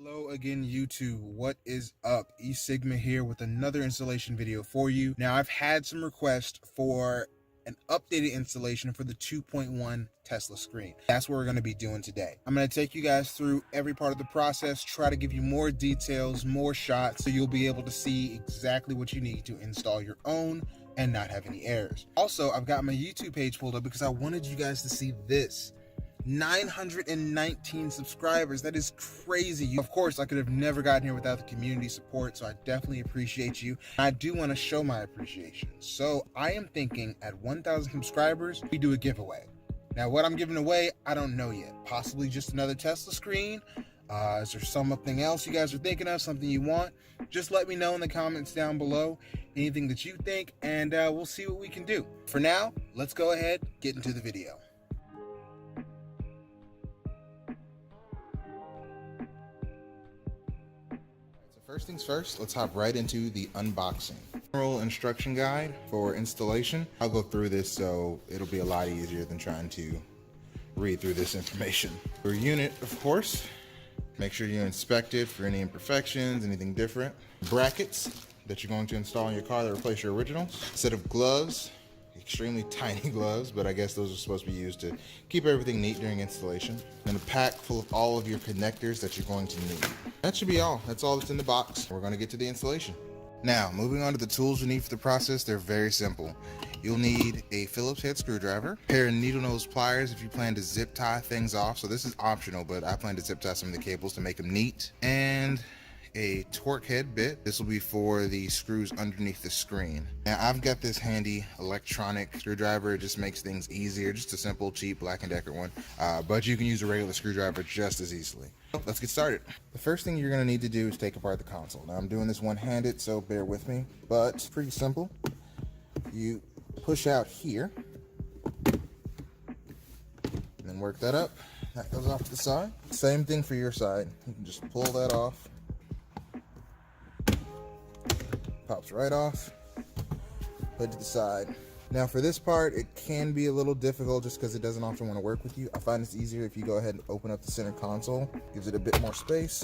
Hello again, YouTube. What is up? E Sigma here with another installation video for you. Now, I've had some requests for an updated installation for the 2.1 Tesla screen. That's what we're going to be doing today. I'm going to take you guys through every part of the process, try to give you more details, more shots, so you'll be able to see exactly what you need to install your own and not have any errors. Also, I've got my YouTube page pulled up because I wanted you guys to see this. 919 subscribers. That is crazy. Of course, I could have never gotten here without the community support, so I definitely appreciate you. I do want to show my appreciation. So I am thinking at 1,000 subscribers, we do a giveaway. Now, what I'm giving away, I don't know yet. Possibly just another Tesla screen. Is there something else you guys are thinking of, something you want? Just let me know in the comments down below, anything that you think, and we'll see what we can do. For now, let's go ahead, get into the video. First things first, let's hop right into the unboxing. General instruction guide for installation. I'll go through this so it'll be a lot easier than trying to read through this information. Your unit, of course, make sure you inspect it for any imperfections, anything different. Brackets that you're going to install in your car that replace your originals. Set of gloves, extremely tiny gloves, but I guess those are supposed to be used to keep everything neat during installation. And a pack full of all of your connectors that you're going to need. That should be all. That's all that's in the box. We're going to get to the installation. Now, moving on to the tools you need for the process, they're very simple. You'll need a Phillips head screwdriver, a pair of needle nose pliers if you plan to zip tie things off. So this is optional, but I plan to zip tie some of the cables to make them neat. And a torque head bit. This will be for the screws underneath the screen. Now, I've got this handy electronic screwdriver. It just makes things easier. Just a simple, cheap Black & Decker one. But you can use a regular screwdriver just as easily. Let's get started. The first thing you're going to need to do is take apart the console. Now, I'm doing this one-handed, so bear with me. But it's pretty simple. You push out here, and then work that up. That goes off to the side. Same thing for your side. You can just pull that off. Pops right off, put it to the side. Now for this part, it can be a little difficult just because it doesn't often want to work with you. I find it's easier if you go ahead and open up the center console. Gives it a bit more space.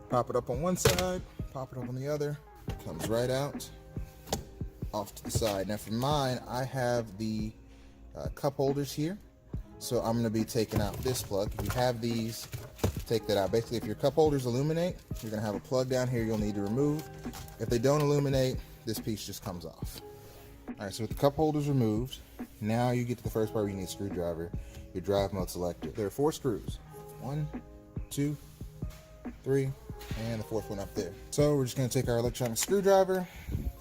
Pop it up on one side, pop it up on the other. Comes right out, off to the side. Now for mine, I have the cup holders here. So I'm going to be taking out this plug. If you have these, take that out. Basically, if your cup holders illuminate, you're going to have a plug down here you'll need to remove. If they don't illuminate, this piece just comes off. All right, so with the cup holders removed, now you get to the first part where you need a screwdriver, your drive mode selector. There are 4 screws. 1, 2, 3, and the 4th one up there. So we're just going to take our electronic screwdriver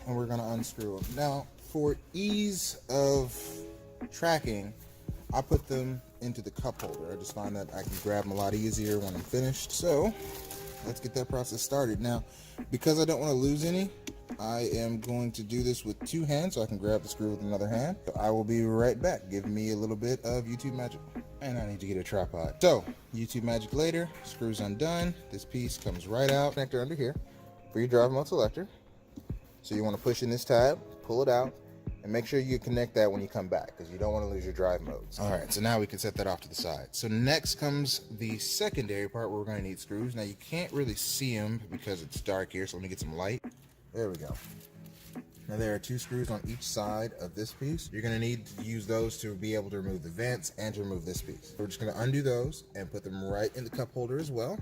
and we're going to unscrew them. Now, for ease of tracking, I put them into the cup holder. I just find that I can grab them a lot easier when I'm finished. So let's get that process started. Now, because I don't want to lose any, I am going to do this with 2 hands so I can grab the screw with another hand. So I will be right back. Give me a little bit of YouTube magic. And I need to get a tripod. So YouTube magic later, screws undone. This piece comes right out. Connector under here for your drive mode selector. So you want to push in this tab, pull it out, and make sure you connect that when you come back because you don't want to lose your drive modes. All right, so now we can set that off to the side. So next comes the secondary part where we're going to need screws. Now you can't really see them because it's dark here, so let me get some light. There we go. Now there are 2 screws on each side of this piece. You're going to need to use those to be able to remove the vents and to remove this piece. So we're just going to undo those and put them right in the cup holder as well.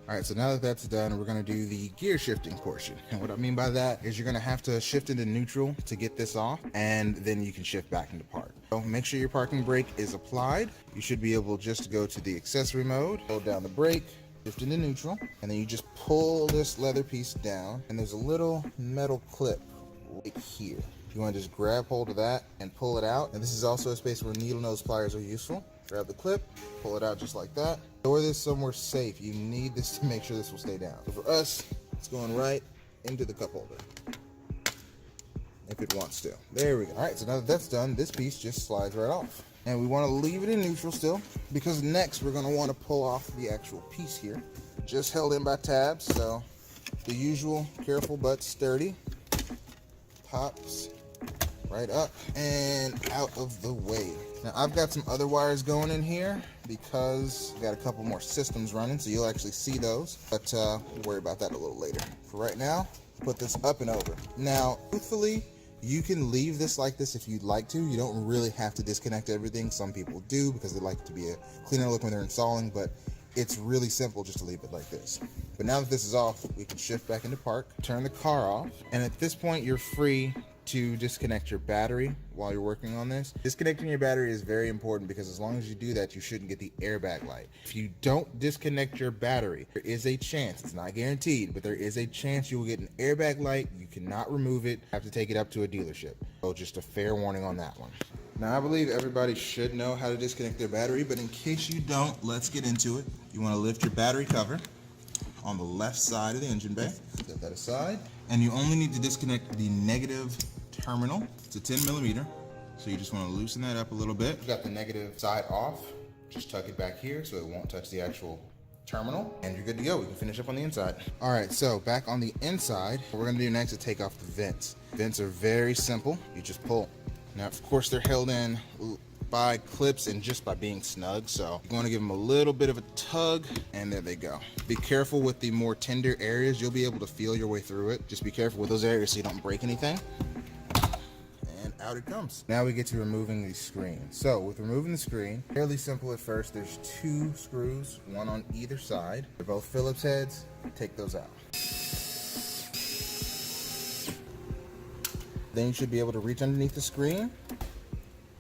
All right, so now that that's done, we're gonna do the gear shifting portion. And what I mean by that is you're gonna have to shift into neutral to get this off, and then you can shift back into park. So make sure your parking brake is applied. You should be able just to go to the accessory mode, hold down the brake, shift into neutral, and then you just pull this leather piece down, and there's a little metal clip right here. You wanna just grab hold of that and pull it out. And this is also a space where needle nose pliers are useful. Grab the clip, pull it out just like that. Store this somewhere safe. You need this to make sure this will stay down. So for us, it's going right into the cup holder. If it wants to. There we go. All right, so now that that's done, this piece just slides right off. And we want to leave it in neutral still because next we're going to want to pull off the actual piece here. Just held in by tabs, so the usual careful but sturdy. Pops right up and out of the way. Now I've got some other wires going in here because I've got a couple more systems running, so you'll actually see those, but we'll worry about that a little later. For right now, put this up and over. Now, truthfully, you can leave this like this if you'd like to. You don't really have to disconnect everything. Some people do because they like it to be a cleaner look when they're installing, but it's really simple just to leave it like this. But now that this is off, we can shift back into park, turn the car off, and at this point you're free to disconnect your battery while you're working on this. Disconnecting your battery is very important because as long as you do that, you shouldn't get the airbag light. If you don't disconnect your battery, there is a chance, it's not guaranteed, but there is a chance you will get an airbag light. You cannot remove it, have to take it up to a dealership. So just a fair warning on that one. Now I believe everybody should know how to disconnect their battery, but in case you don't, let's get into it. You want to lift your battery cover on the left side of the engine bay, set that aside, and you only need to disconnect the negative terminal. It's a 10 millimeter, so you just want to loosen that up a little bit. You got the negative side off, just tuck it back here so it won't touch the actual terminal, and you're good to go. We can finish up on the inside. All right, so back on the inside, what we're gonna do next is take off the vents. Vents are very simple. You just pull. Now, of course, they're held in by clips and just by being snug, so you're going to give them a little bit of a tug, and there they go. Be careful with the more tender areas. You'll be able to feel your way through it. Just be careful with those areas so you don't break anything. And out it comes. Now we get to removing the screen. So with removing the screen, fairly simple at first. There's 2 screws, one on either side. They're both Phillips heads. Take those out. Then you should be able to reach underneath the screen,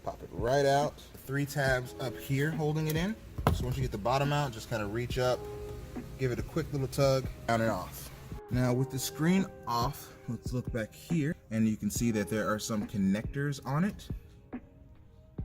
pop it right out. 3 tabs up here holding it in. So once you get the bottom out, just kind of reach up, give it a quick little tug, down and off. Now with the screen off, let's look back here, and you can see that there are some connectors on it.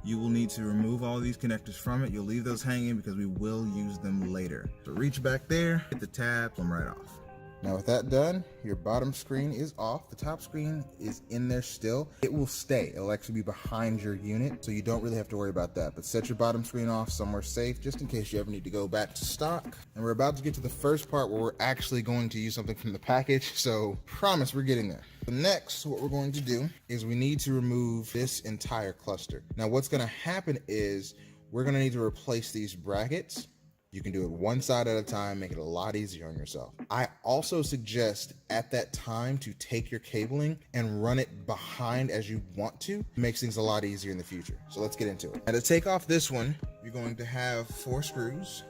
You will need to remove all these connectors from it. You'll leave those hanging because we will use them later. So reach back there, hit the tab, come right off. Now with that done, your bottom screen is off. The top screen is in there still. It will stay. It'll actually be behind your unit, so you don't really have to worry about that. But set your bottom screen off somewhere safe just in case you ever need to go back to stock. And we're about to get to the first part where we're actually going to use something from the package, so promise we're getting there. Next, what we're going to do is we need to remove this entire cluster. Now what's going to happen is we're going to need to replace these brackets. You can do it one side at a time, make it a lot easier on yourself. I also suggest at that time to take your cabling and run it behind as you want to. It makes things a lot easier in the future. So let's get into it. And to take off this one, you're going to have 4 screws,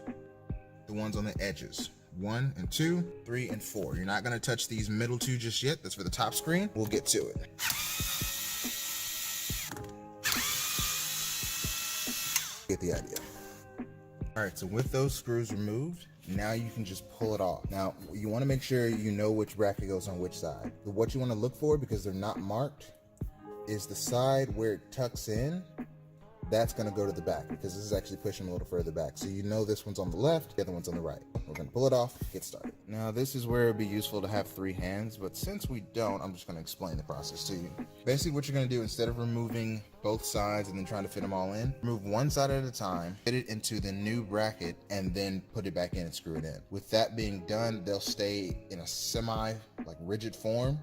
the ones on the edges. 1 and 2, 3 and 4. You're not gonna touch these middle 2 just yet. That's for the top screen. We'll get to it. Get the idea. All right, so with those screws removed, now you can just pull it off. Now, you wanna make sure you know which bracket goes on which side. But what you wanna look for, because they're not marked, is the side where it tucks in. That's gonna go to the back because this is actually pushing a little further back. So you know this one's on the left, the other one's on the right. We're gonna pull it off, get started. Now this is where it'd be useful to have 3 hands, but since we don't, I'm just gonna explain the process to you. Basically what you're gonna do, instead of removing both sides and then trying to fit them all in, remove one side at a time, fit it into the new bracket, and then put it back in and screw it in. With that being done, they'll stay in a rigid form.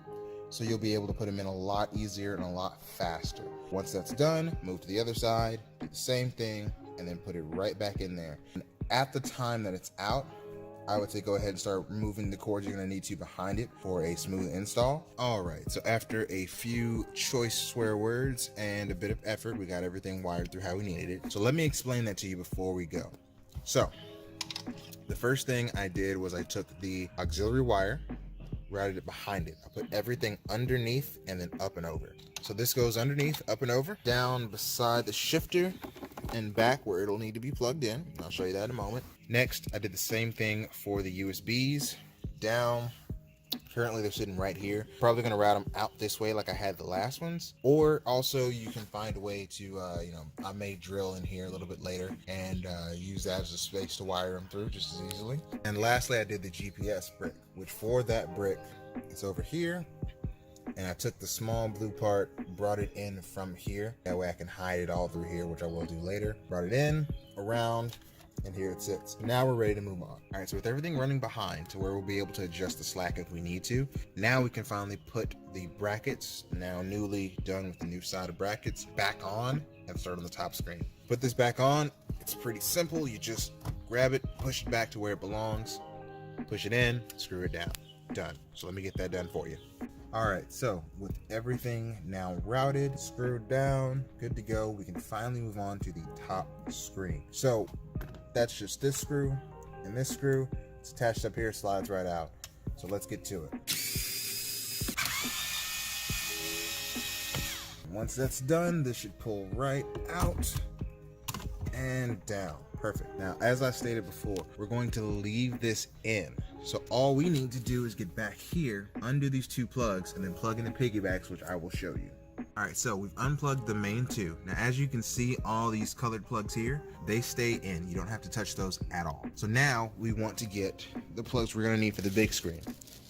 So you'll be able to put them in a lot easier and a lot faster. Once that's done, move to the other side, do the same thing, and then put it right back in there. And at the time that it's out, I would say go ahead and start removing the cords you're gonna need to behind it for a smooth install. All right, so after a few choice swear words and a bit of effort, we got everything wired through how we needed it. So let me explain that to you before we go. So the first thing I did was I took the auxiliary wire, routed it behind it. I put everything underneath and then up and over. So this goes underneath, up and over, down beside the shifter and back where it'll need to be plugged in. I'll show you that in a moment. Next, I did the same thing for the USBs, down. Currently they're sitting right here. Probably gonna route them out this way like I had the last ones. Or also you can find a way to, I may drill in here a little bit later and use that as a space to wire them through just as easily. And lastly, I did the GPS brick, which for that brick, it's over here. And I took the small blue part, brought it in from here. That way I can hide it all through here, which I will do later. Brought it in, around, and here it sits. Now we're ready to move on. All right, so with everything running behind to where we'll be able to adjust the slack if we need to, now we can finally put the brackets, now newly done with the new side of brackets, back on and start on the top screen. Put this back on, it's pretty simple. You just grab it, push it back to where it belongs, push it in, screw it down. Done. So let me get that done for you. All right, so with everything now routed, screwed down, good to go, we can finally move on to the top screen. So that's just this screw and this screw. It's attached up here, slides right out. So let's get to it. Once that's done, this should pull right out and down. Perfect. Now, as I stated before, we're going to leave this in. So all we need to do is get back here, undo these two plugs, and then plug in the piggybacks, which I will show you. All right, so we've unplugged the main two. Now, as you can see, all these colored plugs here, they stay in. You don't have to touch those at all. So now we want to get the plugs we're gonna need for the big screen.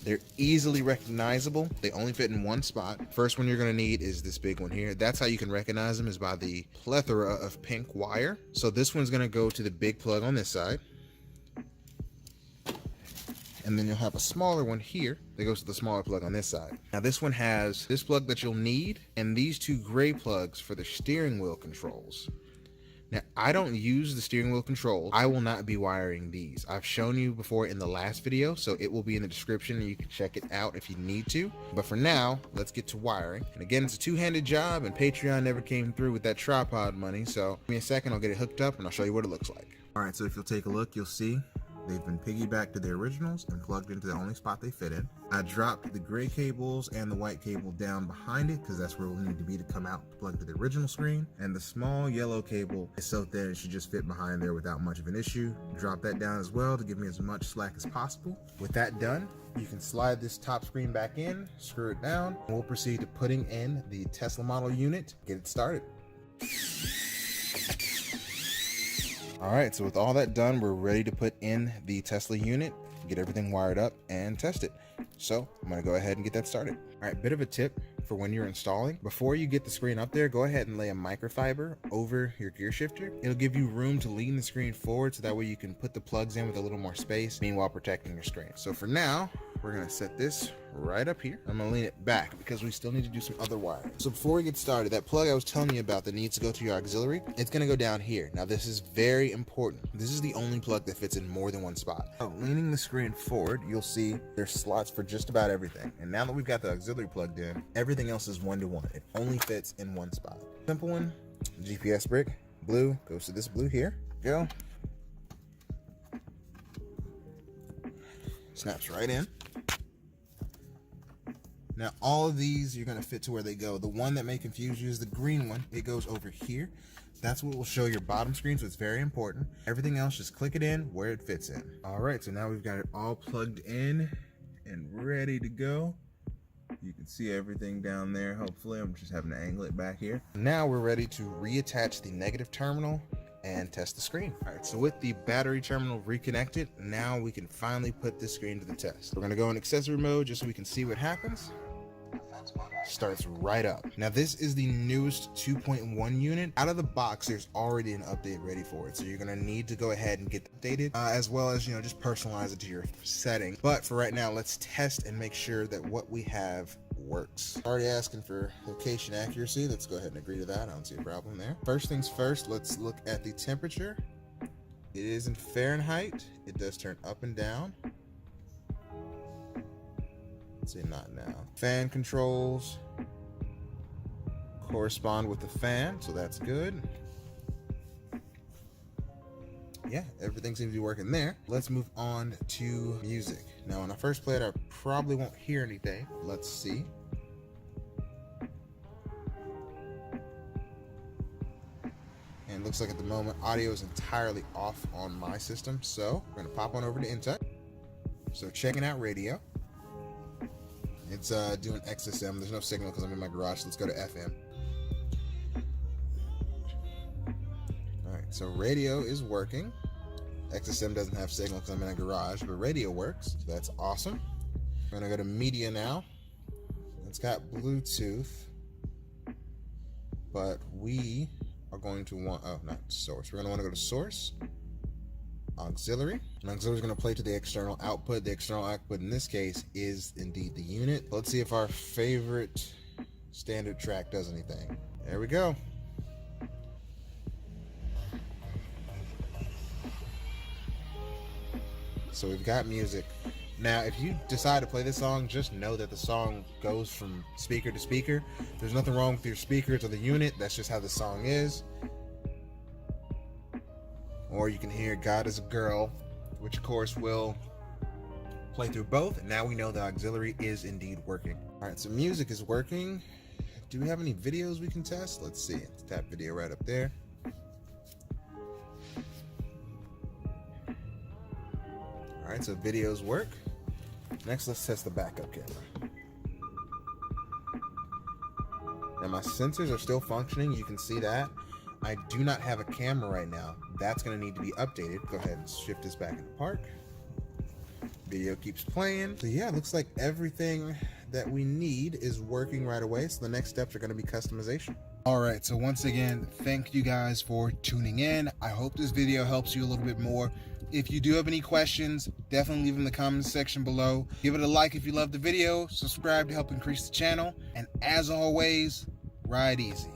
They're easily recognizable. They only fit in one spot. First one you're gonna need is this big one here. That's how you can recognize them, is by the plethora of pink wire. So this one's gonna go to the big plug on this side. And then you'll have a smaller one here that goes to the smaller plug on this side. Now this one has this plug that you'll need and these two gray plugs for the steering wheel controls. Now, I don't use the steering wheel controls. I will not be wiring these. I've shown you before in the last video, so it will be in the description and you can check it out if you need to. But for now, let's get to wiring. And again, it's a two-handed job and Patreon never came through with that tripod money. So give me a second, I'll get it hooked up and I'll show you what it looks like. All right, so if you'll take a look, you'll see they've been piggybacked to the originals and plugged into the only spot they fit in. I dropped the gray cables and the white cable down behind it because that's where we'll need to be to come out to plug to the original screen. And the small yellow cable is so thin it should just fit behind there without much of an issue. Drop that down as well to give me as much slack as possible. With that done, you can slide this top screen back in, screw it down, and we'll proceed to putting in the Tesla model unit, get it started. All right, so with all that done, we're ready to put in the Tesla unit, get everything wired up and test it. So I'm gonna go ahead and get that started. All right, bit of a tip for when you're installing. Before you get the screen up there, go ahead and lay a microfiber over your gear shifter. It'll give you room to lean the screen forward so that way you can put the plugs in with a little more space, meanwhile protecting your screen. So for now, we're gonna set this right up here. I'm gonna lean it back because we still need to do some other wiring. So before we get started, that plug I was telling you about that needs to go to your auxiliary, it's gonna go down here. Now this is very important. This is the only plug that fits in more than one spot. So leaning the screen forward, you'll see there's slots for just about everything. And now that we've got the auxiliary plugged in, everything else is one-to-one. It only fits in one spot. Simple one, GPS brick, blue, goes to this blue here. Go. Snaps right in. Now all of these you're gonna fit to where they go. The one that may confuse you is the green one. It goes over here. That's what will show your bottom screen, so it's very important. Everything else, just click it in where it fits in. All right, so now we've got it all plugged in and ready to go. You can see everything down there, hopefully. I'm just having to angle it back here. Now we're ready to reattach the negative terminal and test the screen. All right, so with the battery terminal reconnected, now we can finally put this screen to the test. We're gonna go in accessory mode just so we can see what happens. Starts right up. Now this is the newest 2.1 unit. Out of the box, there's already an update ready for it. So you're gonna need to go ahead and get updated, as well as, just personalize it to your setting. But for right now, let's test and make sure that what we have works. Already asking for location accuracy. Let's go ahead and agree to that. I don't see a problem there. First things first, let's look at the temperature. It is in Fahrenheit. It does turn up and down. Let's see, not now. Fan controls correspond with the fan, so that's good. Yeah, everything seems to be working there. Let's move on to music. Now, when I first play it, I probably won't hear anything. Let's see. And it looks like at the moment, audio is entirely off on my system. So we're gonna pop on over to Intech. So checking out radio. It's doing XSM. There's no signal because I'm in my garage. So let's go to FM. All right, so radio is working. XSM doesn't have signal because I'm in a garage, but radio works. So that's awesome. We're gonna go to media now. It's got Bluetooth, but we are going to want, oh, not source. We're gonna want to go to source. auxiliary. An auxiliary is going to play to the external output. The external output in this case is indeed the unit. Let's see if our favorite standard track does anything. There we go. So we've got music. Now, if you decide to play this song, just know that the song goes from speaker to speaker. There's nothing wrong with your speakers or the unit. That's just how the song is. Or you can hear God is a Girl, which of course will play through both. And now we know the auxiliary is indeed working. All right, so music is working. Do we have any videos we can test? Let's see. Let's tap video right up there. All right, so videos work. Next, let's test the backup camera. Now my sensors are still functioning. You can see that. I do not have a camera right now. That's going to need to be updated. Go ahead and shift this back into park. Video keeps playing. So yeah, it looks like everything that we need is working right away. So the next steps are going to be customization. All right, so once again, thank you guys for tuning in. I hope this video helps you a little bit more. If you do have any questions, definitely leave them in the comments section below. Give it a like if you love the video, subscribe to help increase the channel, and as always, ride easy.